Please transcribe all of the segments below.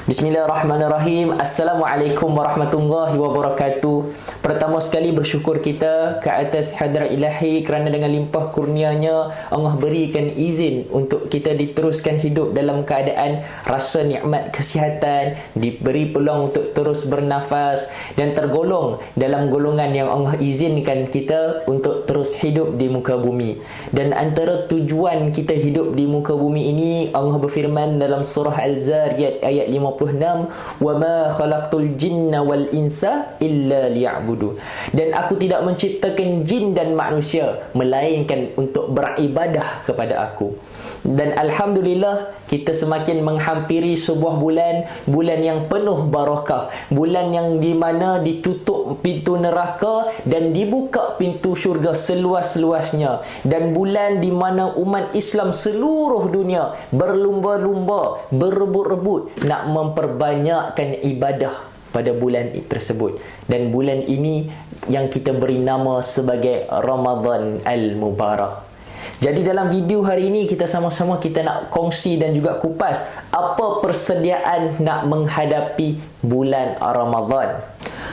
Bismillahirrahmanirrahim. Assalamualaikum warahmatullahi wabarakatuh. Pertama sekali bersyukur kita ke atas hadrat ilahi kerana dengan limpah kurnianya Allah berikan izin untuk kita diteruskan hidup dalam keadaan rasa nikmat kesihatan, diberi peluang untuk terus bernafas dan tergolong dalam golongan yang Allah izinkan kita untuk terus hidup di muka bumi. Dan antara tujuan kita hidup di muka bumi ini, Allah berfirman dalam surah Al-Zariyat ayat 56, "Wa ma khalaqtul jinna wal insa illa liya'budu." Dan aku tidak menciptakan jin dan manusia melainkan untuk beribadah kepada aku. Dan alhamdulillah kita semakin menghampiri sebuah bulan yang penuh barakah, bulan yang di mana ditutup pintu neraka dan dibuka pintu syurga seluas-luasnya, dan bulan di mana umat Islam seluruh dunia berlumba-lumba, berebut-rebut nak memperbanyakkan ibadah pada bulan tersebut. Dan bulan ini yang kita beri nama sebagai Ramadan Al-Mubarak. Jadi dalam video hari ini kita sama-sama kita nak kongsi dan juga kupas apa persediaan nak menghadapi bulan Ramadan.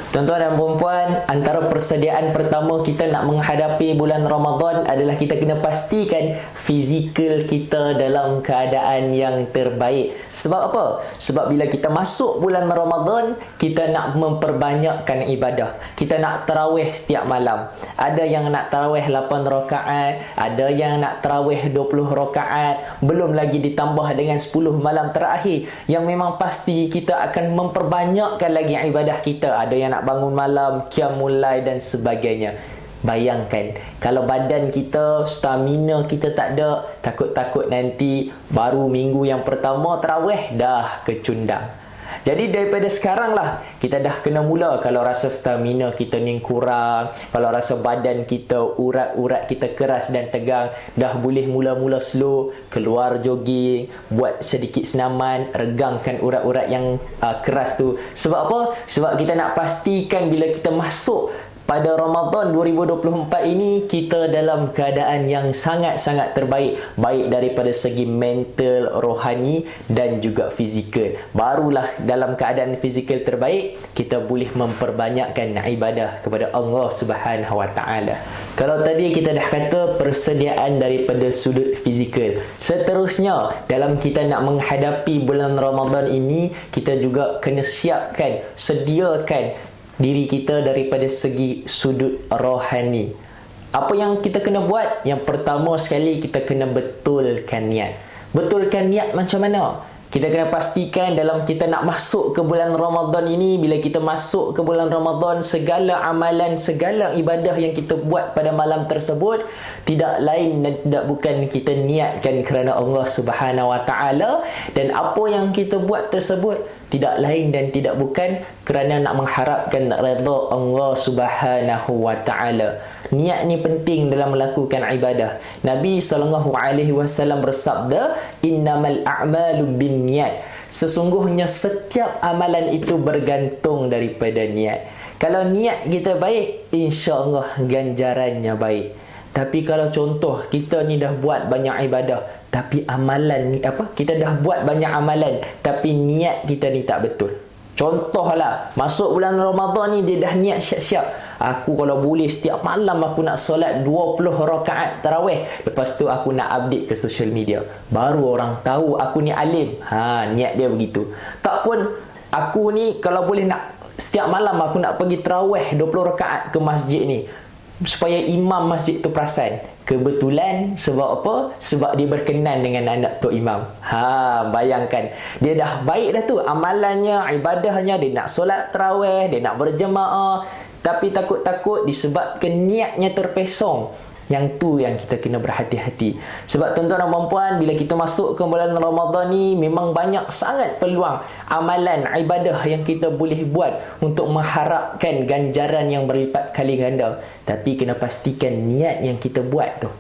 Tuan-tuan dan puan-puan, antara persediaan pertama kita nak menghadapi bulan Ramadan adalah kita kena pastikan fizikal kita dalam keadaan yang terbaik. Sebab apa? Sebab bila kita masuk bulan Ramadan, kita nak memperbanyakkan ibadah. Kita nak tarawih setiap malam. Ada yang nak tarawih 8 rakaat, ada yang nak tarawih 20 rakaat, belum lagi ditambah dengan 10 malam terakhir yang memang pasti kita akan memperbanyakkan lagi ibadah kita. Ada yang nak bangun malam, qiyamul lail dan sebagainya. Bayangkan kalau badan kita, stamina kita tak ada, takut-takut nanti baru minggu yang pertama tarawih dah kecundang. Jadi daripada sekarang lah kita dah kena mula. Kalau rasa stamina kita ni kurang, kalau rasa badan kita, urat-urat kita keras dan tegang, dah boleh mula-mula slow, keluar jogging, buat sedikit senaman, regangkan urat-urat yang keras tu. Sebab apa? Sebab kita nak pastikan bila kita masuk pada Ramadan 2024 ini, kita dalam keadaan yang sangat-sangat terbaik, baik daripada segi mental, rohani dan juga fizikal. Barulah dalam keadaan fizikal terbaik, kita boleh memperbanyakkan ibadah kepada Allah Subhanahu Wa Taala. Kalau tadi kita dah kata persediaan daripada sudut fizikal, seterusnya dalam kita nak menghadapi bulan Ramadan ini, kita juga kena siapkan, sediakan diri kita daripada segi sudut rohani. Apa yang kita kena buat? Yang pertama sekali, kita kena betulkan niat. Betulkan niat macam mana? Kita kena pastikan dalam kita nak masuk ke bulan Ramadan ini, bila kita masuk ke bulan Ramadan, segala amalan, segala ibadah yang kita buat pada malam tersebut tidak lain dan tidak bukan kita niatkan kerana Allah Subhanahu Wa Taala, dan apa yang kita buat tersebut tidak lain dan tidak bukan kerana nak mengharapkan redha Allah Subhanahu Wa Taala. Niat ni penting dalam melakukan ibadah. Nabi SAW bersabda, "Innamal a'malu binniyat." Sesungguhnya setiap amalan itu bergantung daripada niat. Kalau niat kita baik, insya-Allah ganjarannya baik. Tapi kalau contoh kita ni dah buat banyak ibadah, tapi amalan ni kita dah buat banyak amalan tapi niat kita ni tak betul. Contohlah, masuk bulan Ramadan ni dia dah niat siap-siap, aku kalau boleh setiap malam aku nak solat 20 rakaat tarawih, lepas tu aku nak update ke social media, baru orang tahu aku ni alim. Niat dia begitu. Tak pun aku ni kalau boleh nak setiap malam aku nak pergi tarawih 20 rakaat ke masjid ni, supaya imam masjid tu perasan. Kebetulan sebab apa? Sebab dia berkenan dengan anak Tok Imam. Bayangkan, dia dah baik dah tu amalannya, ibadahnya, dia nak solat tarawih, dia nak berjemaah, tapi takut-takut disebabkan niatnya terpesong. Yang tu yang kita kena berhati-hati. Sebab tuan-tuan dan puan-puan, bila kita masuk ke bulan Ramadan ni, memang banyak sangat peluang amalan, ibadah yang kita boleh buat untuk mengharapkan ganjaran yang berlipat kali ganda. Tapi kena pastikan niat yang kita buat tu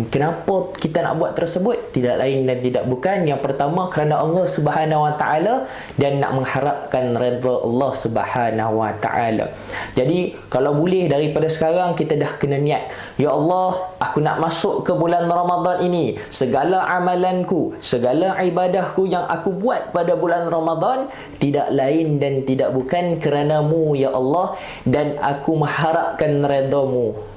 Kenapa kita nak buat tersebut? Tidak lain dan tidak bukan, yang pertama kerana Allah Subhanahu Wa Taala dan nak mengharapkan redha Allah Subhanahu Wa Taala. Jadi kalau boleh daripada sekarang kita dah kena niat, ya Allah, aku nak masuk ke bulan Ramadan ini, segala amalanku, segala ibadahku yang aku buat pada bulan Ramadan tidak lain dan tidak bukan kerana-Mu ya Allah, dan aku mengharapkan redha-Mu.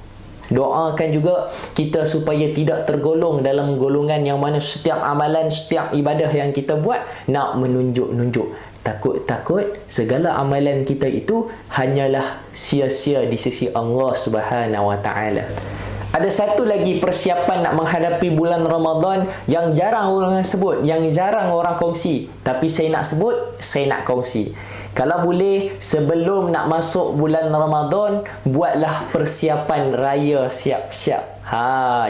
Doakan juga kita supaya tidak tergolong dalam golongan yang mana setiap amalan, setiap ibadah yang kita buat nak menunjuk-nunjuk. Takut-takut segala amalan kita itu hanyalah sia-sia di sisi Allah Subhanahu Wa Taala. Ada satu lagi persiapan nak menghadapi bulan Ramadan yang jarang orang sebut, yang jarang orang kongsi, tapi saya nak sebut, saya nak kongsi. Kalau boleh, sebelum nak masuk bulan Ramadan, buatlah persiapan raya siap-siap.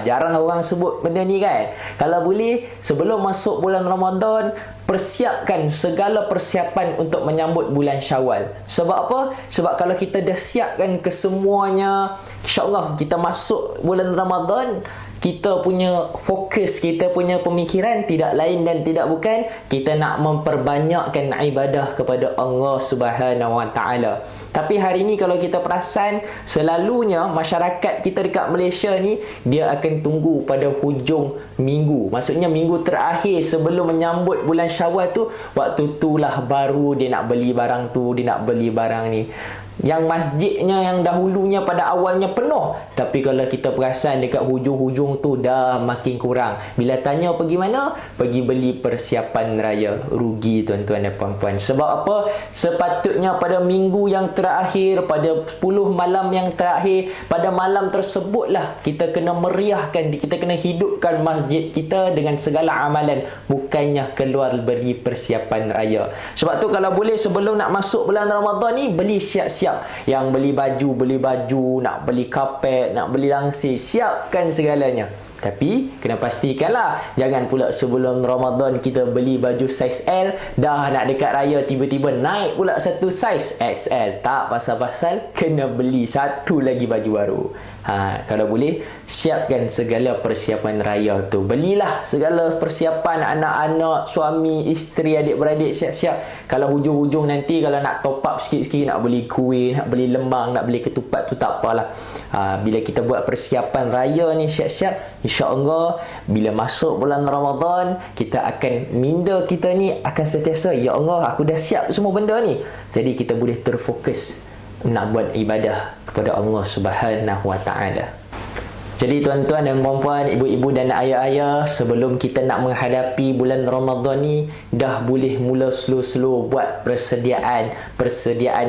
Jarang orang sebut benda ni kan. Kalau boleh, sebelum masuk bulan Ramadan, persiapkan segala persiapan untuk menyambut bulan Syawal. Sebab apa? Sebab kalau kita dah siapkan kesemuanya, insya-Allah kita masuk bulan Ramadan, kita punya fokus, kita punya pemikiran tidak lain dan tidak bukan kita nak memperbanyakkan ibadah kepada Allah Subhanahu Wa Taala. Tapi hari ni kalau kita perasan, selalunya masyarakat kita dekat Malaysia ni dia akan tunggu pada hujung minggu. Maksudnya minggu terakhir sebelum menyambut bulan Syawal tu, waktu itulah baru dia nak beli barang tu, dia nak beli barang ni. Yang masjidnya yang dahulunya pada awalnya penuh, tapi kalau kita perasan dekat hujung-hujung tu dah makin kurang. Bila tanya pergi mana? Pergi beli persiapan raya. Rugi tuan-tuan dan puan-puan. Sebab apa? Sepatutnya pada minggu yang terakhir, pada 10 malam yang terakhir, pada malam tersebutlah kita kena meriahkan, kita kena hidupkan masjid kita dengan segala amalan, bukannya keluar beri persiapan raya. Sebab tu kalau boleh sebelum nak masuk bulan Ramadan ni, beli siap-siap. Yang beli baju, nak beli kapet, nak beli langsir, siapkan segalanya. Tapi kena pastikanlah, jangan pula sebelum Ramadan kita beli baju saiz L, dah nak dekat raya tiba-tiba naik pula satu saiz XL. Tak pasal-pasal kena beli satu lagi baju baru. Kalau boleh siapkan segala persiapan raya tu. Belilah segala persiapan anak-anak, suami, isteri, adik-beradik, siap-siap. Kalau hujung-hujung nanti kalau nak top up sikit-sikit, nak beli kuih, nak beli lemang, nak beli ketupat tu tak apalah. Bila kita buat persiapan raya ni siap-siap, insya-Allah bila masuk bulan Ramadan, kita akan, minda kita ni akan sentiasa, ya Allah, aku dah siap semua benda ni. Jadi kita boleh terfokus nak buat ibadah kepada Allah Subhanahu Wa Taala. Jadi tuan-tuan dan puan-puan, ibu-ibu dan ayah-ayah, sebelum kita nak menghadapi bulan Ramadan ni, dah boleh mula slow-slow buat persediaan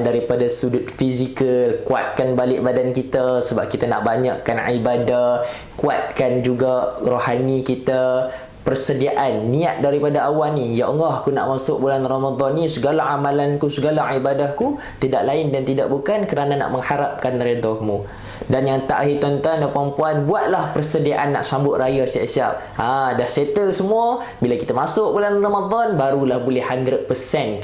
daripada sudut fizikal, kuatkan balik badan kita sebab kita nak banyakkan ibadah, kuatkan juga rohani kita. Persediaan niat daripada awal ni, ya Allah, aku nak masuk bulan Ramadan ni, segala amalanku, segala ibadahku tidak lain dan tidak bukan kerana nak mengharapkan redha-Mu. Dan yang terakhir tuan-tuan dan puan-puan, buatlah persediaan nak sambut raya siap-siap. Dah settle semua, bila kita masuk bulan Ramadan, barulah boleh 100%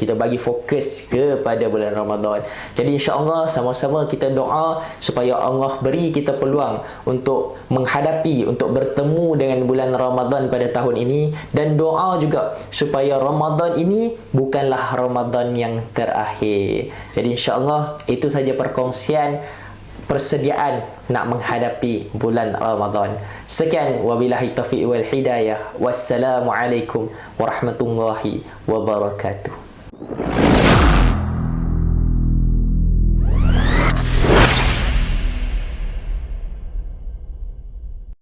kita bagi fokus kepada bulan Ramadan. Jadi insya-Allah sama-sama kita doa supaya Allah beri kita peluang untuk menghadapi, untuk bertemu dengan bulan Ramadan pada tahun ini, dan doa juga supaya Ramadan ini bukanlah Ramadan yang terakhir. Jadi insya-Allah itu saja perkongsian persediaan nak menghadapi bulan Ramadan. Sekian, wabillahi taufiq wal hidayah. Wassalamualaikum warahmatullahi wabarakatuh.